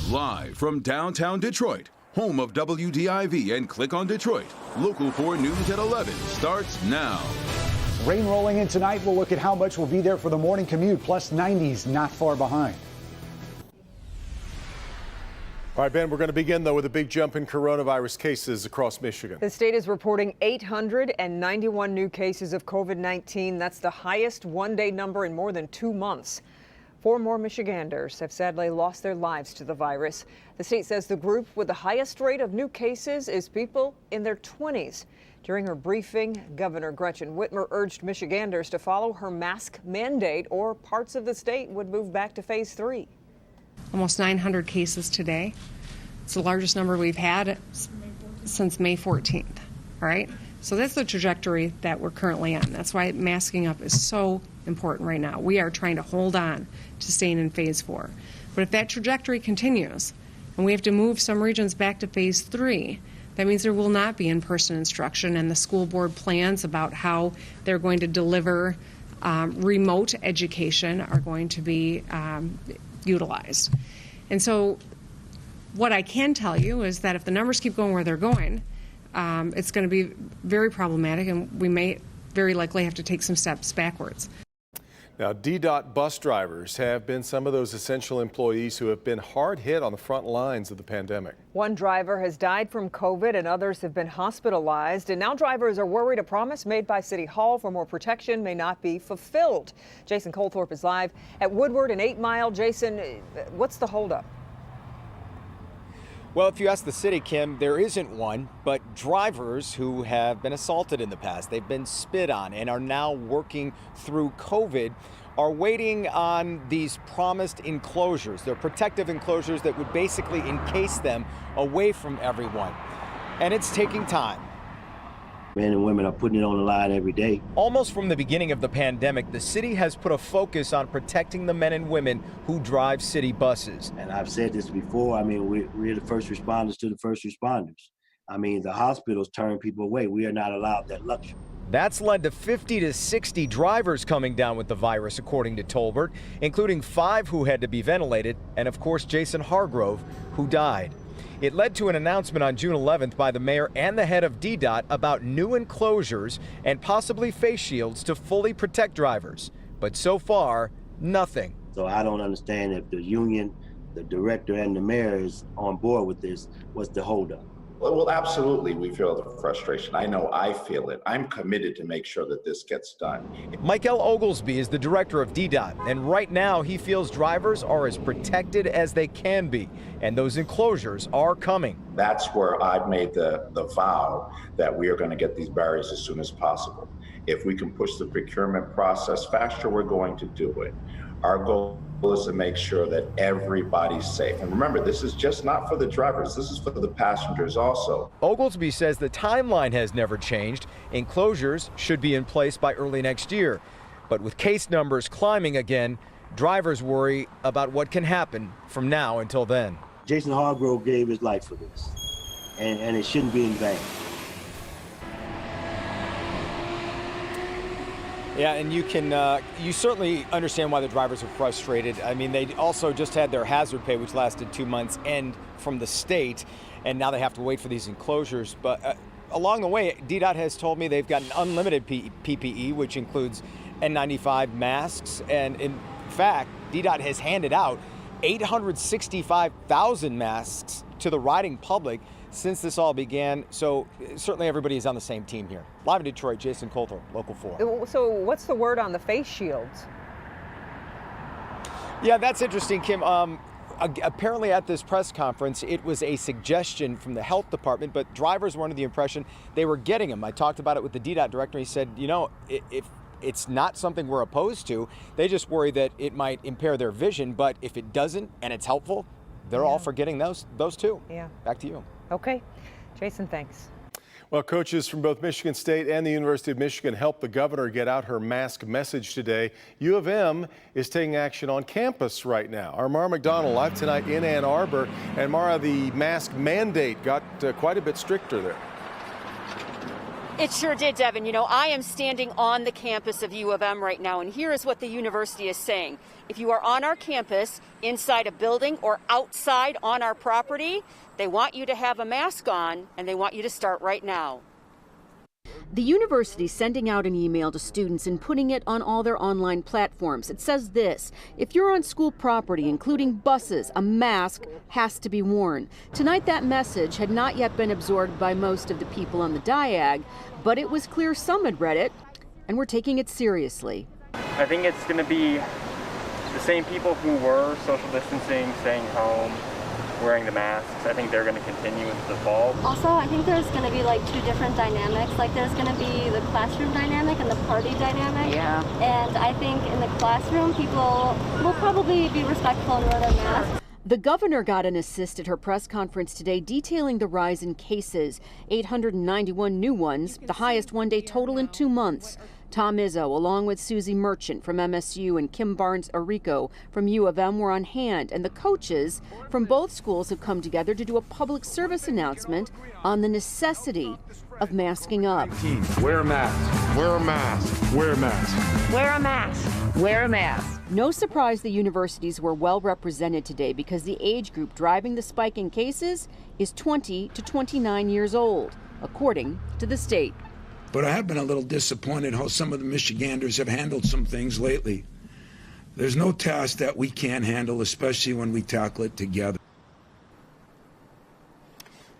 Live from downtown Detroit, home of WDIV and Click on Detroit, Local 4 News at 11 starts now. Rain rolling in tonight. We'll look at how much will be there for the morning commute. Plus 90s not far behind. All right, Ben, we're going to begin, though, with a big jump in coronavirus cases across Michigan. The state is reporting 891 new cases of COVID-19. That's the highest one-day number in more than 2 months. 4 more Michiganders have sadly lost their lives to the virus. The state says the group with the highest rate of new cases is people in their 20s. During her briefing, Governor Gretchen Whitmer urged Michiganders to follow her mask mandate or parts of the state would move back to phase 3. Almost 900 cases today. It's the largest number we've had since May 14th, all right? So that's the trajectory that we're currently on. That's why masking up is so important right now. We are trying to hold on to staying in phase 4. But if that trajectory continues and we have to move some regions back to phase 3, that means there will not be in-person instruction, and the school board plans about how they're going to deliver remote education are going to be utilized. And so what I can tell you is that if the numbers keep going where they're going, it's going to be very problematic, and we may very likely have to take some steps backwards. Now, DDOT bus drivers have been some of those essential employees who have been hard hit on the front lines of the pandemic. One driver has died from COVID and others have been hospitalized. And now drivers are worried a promise made by City Hall for more protection may not be fulfilled. Jason Colthorpe is live at Woodward and 8 Mile. Jason, what's the holdup? Well, if you ask the city, Kim, there isn't one, but drivers who have been assaulted in the past, they've been spit on and are now working through COVID, are waiting on these promised enclosures. They're protective enclosures that would basically encase them away from everyone. And it's taking time. Men and women are putting it on the line every day. Almost from the beginning of the pandemic, the city has put a focus on protecting the men and women who drive city buses. And I've said this before, I mean, we're the first responders to the first responders. I mean, the hospitals turn people away. We are not allowed that luxury. That's led to 50 to 60 drivers coming down with the virus, according to Tolbert, including 5 who had to be ventilated, and of course, Jason Hargrove, who died. It led to an announcement on June 11th by the mayor and the head of DDOT about new enclosures and possibly face shields to fully protect drivers. But so far, nothing. So I don't understand if the union, the director, and the mayor is on board with this. What's the holdup? Well, absolutely, we feel the frustration. I know I feel it. I'm committed to make sure that this gets done. Michael Oglesby is the director of DDOT, and right now he feels drivers are as protected as they can be, and those enclosures are coming. That's where I've made the vow that we are going to get these barriers as soon as possible. If we can push the procurement process faster, we're going to do it. Our goal is to make sure that everybody's safe. And remember, this is just not for the drivers, this is for the passengers also. Oglesby says the timeline has never changed. Enclosures should be in place by early next year. But with case numbers climbing again, drivers worry about what can happen from now until then. Jason Hargrove gave his life for this, and it shouldn't be in vain. Yeah, and you certainly understand why the drivers are frustrated. I mean, they also just had their hazard pay, which lasted 2 months, end from the state, and now they have to wait for these enclosures. But along the way, DDOT has told me they've got an unlimited PPE, which includes N95 masks, and in fact, DDOT has handed out 865,000 masks to the riding public since this all began, so certainly everybody is on the same team here. Live in Detroit, Jason Colthorpe, Local 4. So what's the word on the face shields? Yeah, that's interesting, Kim. Apparently at this press conference, it was a suggestion from the health department, but drivers were under the impression they were getting them. I talked about it with the DDOT director. He said, you know, if it's not something we're opposed to, they just worry that it might impair their vision, but if it doesn't and it's helpful, they're all for getting those too. Yeah. Back to you. Okay. Jason, thanks. Well, coaches from both Michigan State and the University of Michigan helped the governor get out her mask message today. U of M is taking action on campus right now. Our Mara McDonald live tonight in Ann Arbor. And Mara, the mask mandate got quite a bit stricter there. It sure did, Devin. You know, I am standing on the campus of U of M right now, and here is what the university is saying. If you are on our campus, inside a building or outside on our property, they want you to have a mask on, and they want you to start right now. The university sending out an email to students and putting it on all their online platforms. It says this: if you're on school property, including buses, a mask has to be worn. Tonight, that message had not yet been absorbed by most of the people on the diag, but it was clear some had read it and were taking it seriously. I think it's going to be the same people who were social distancing, staying home, wearing the masks. I think they're going to continue into the fall. Also, I think there's going to be like two different dynamics. Like there's going to be the classroom dynamic and the party dynamic. Yeah. And I think in the classroom, people will probably be respectful and wear their masks. The governor got an assist at her press conference today detailing the rise in cases, 891 new ones, the highest one-day total in 2 months. Tom Izzo, along with Susie Merchant from MSU and Kim Barnes-Arico from U of M, were on hand, and the coaches from both schools have come together to do a public service announcement on the necessity of masking up. Wear a mask. Wear a mask. Wear a mask. Wear a mask. Wear a mask. No surprise the universities were well represented today because the age group driving the spike in cases is 20 to 29 years old, according to the state. But I have been a little disappointed how some of the Michiganders have handled some things lately. There's no task that we can't handle, especially when we tackle it together.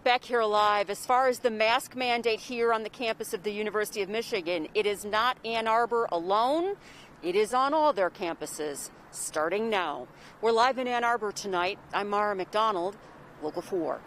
Back here live, as far as the mask mandate here on the campus of the University of Michigan, it is not Ann Arbor alone. It is on all their campuses, starting now. We're live in Ann Arbor tonight. I'm Mara McDonald, Local 4.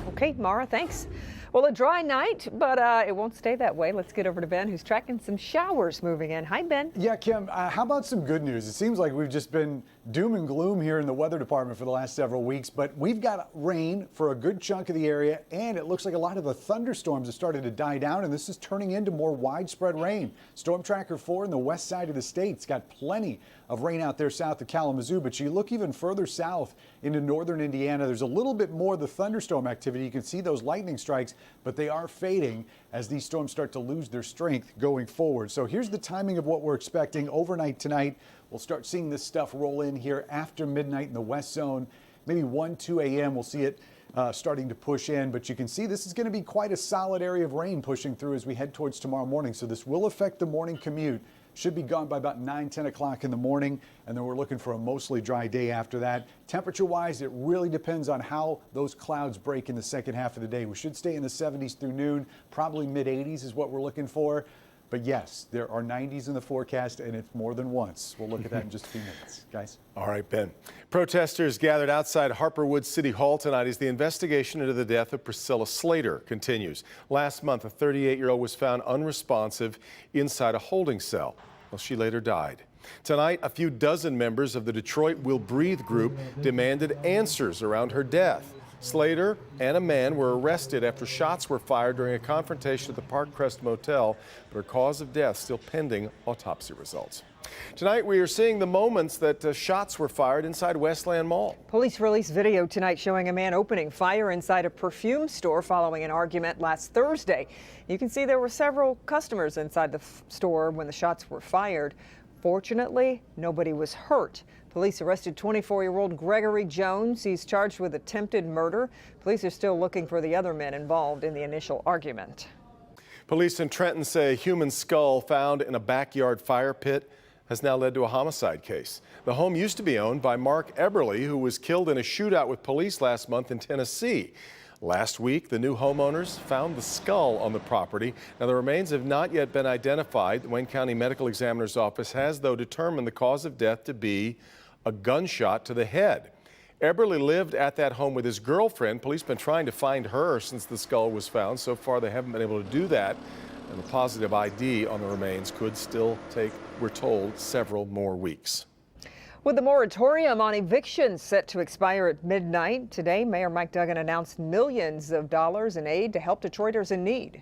Okay, Mara, thanks. Well, a dry night, but it won't stay that way. Let's get over to Ben, who's tracking some showers moving in. Hi, Ben. Yeah, Kim, how about some good news? It seems like we've just been doom and gloom here in the weather department for the last several weeks, but we've got rain for a good chunk of the area, and it looks like a lot of the thunderstorms have started to die down, and this is turning into more widespread rain. Storm Tracker 4 in the west side of the state's got plenty of rain out there south of Kalamazoo, but you look even further south into northern Indiana, there's a little bit more of the thunderstorm activity. You can see those lightning strikes, but they are fading as these storms start to lose their strength going forward. So here's the timing of what we're expecting overnight tonight. We'll start seeing this stuff roll in here after midnight in the west zone. Maybe 1, 2 a.m. we'll see it starting to push in, but you can see this is going to be quite a solid area of rain pushing through as we head towards tomorrow morning. So this will affect the morning commute. Should be gone by about 9, 10 o'clock in the morning, and then we're looking for a mostly dry day after that. Temperature-wise, it really depends on how those clouds break in the second half of the day. We should stay in the 70s through noon, probably mid-80s is what we're looking for. But yes, there are 90s in the forecast, and it's more than once. We'll look at that in just a few minutes, guys. All right, Ben. Protesters gathered outside Harperwood City Hall tonight as the investigation into the death of Priscilla Slater continues. Last month, a 38-year-old was found unresponsive inside a holding cell. Well, she later died. Tonight, a few dozen members of the Detroit Will Breathe group demanded answers around her death. Slater and a man were arrested after shots were fired during a confrontation at the Park Crest Motel, but her cause of death still pending autopsy results. Tonight, we are seeing the moments that shots were fired inside Westland Mall. Police released video tonight showing a man opening fire inside a perfume store following an argument last Thursday. You can see there were several customers inside the store when the shots were fired. Fortunately, nobody was hurt. Police arrested 24-year-old Gregory Jones. He's charged with attempted murder. Police are still looking for the other men involved in the initial argument. Police in Trenton say a human skull found in a backyard fire pit has now led to a homicide case. The home used to be owned by Mark Eberly, who was killed in a shootout with police last month in Tennessee. Last week, the new homeowners found the skull on the property. Now, the remains have not yet been identified. The Wayne County Medical Examiner's Office has, though, determined the cause of death to be a gunshot to the head. Eberly lived at that home with his girlfriend. Police have been trying to find her since the skull was found. So far, they haven't been able to do that. And the positive ID on the remains could still take, we're told, several more weeks. With the moratorium on evictions set to expire at midnight today, Mayor Mike Duggan announced millions of dollars in aid to help Detroiters in need.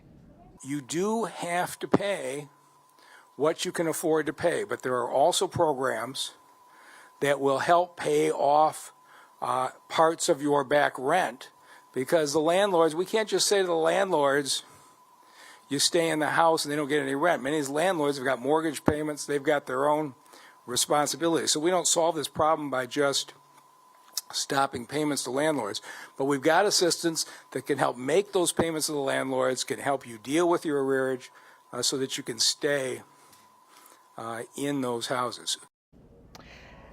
You do have to pay what you can afford to pay, but there are also programs that will help pay off parts of your back rent, because the landlords, we can't just say to the landlords, you stay in the house and they don't get any rent. Many of these landlords have got mortgage payments. They've got their own responsibilities. So we don't solve this problem by just stopping payments to landlords, but we've got assistance that can help make those payments to the landlords, can help you deal with your arrearage so that you can stay in those houses.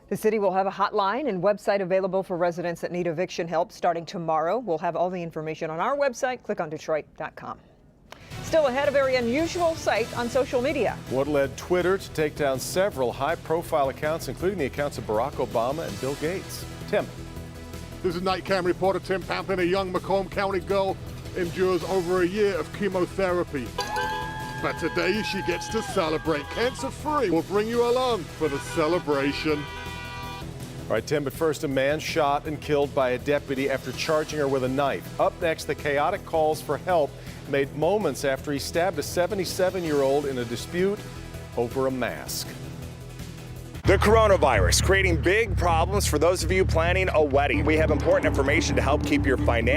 The city will have a hotline and website available for residents that need eviction help starting tomorrow. We'll have all the information on our website, clickondetroit.com. Still ahead, a very unusual sight on social media. What led Twitter to take down several high-profile accounts, including the accounts of Barack Obama and Bill Gates? Tim. This is Night Cam reporter Tim Pampin. A young Macomb County girl endures over a year of chemotherapy. But today she gets to celebrate. Cancer-free. We'll bring you along for the celebration. All right, Tim, but first, a man shot and killed by a deputy after charging her with a knife. Up next, the chaotic calls for help made moments after he stabbed a 77-year-old in a dispute over a mask. The coronavirus creating big problems for those of you planning a wedding. We have important information to help keep your financial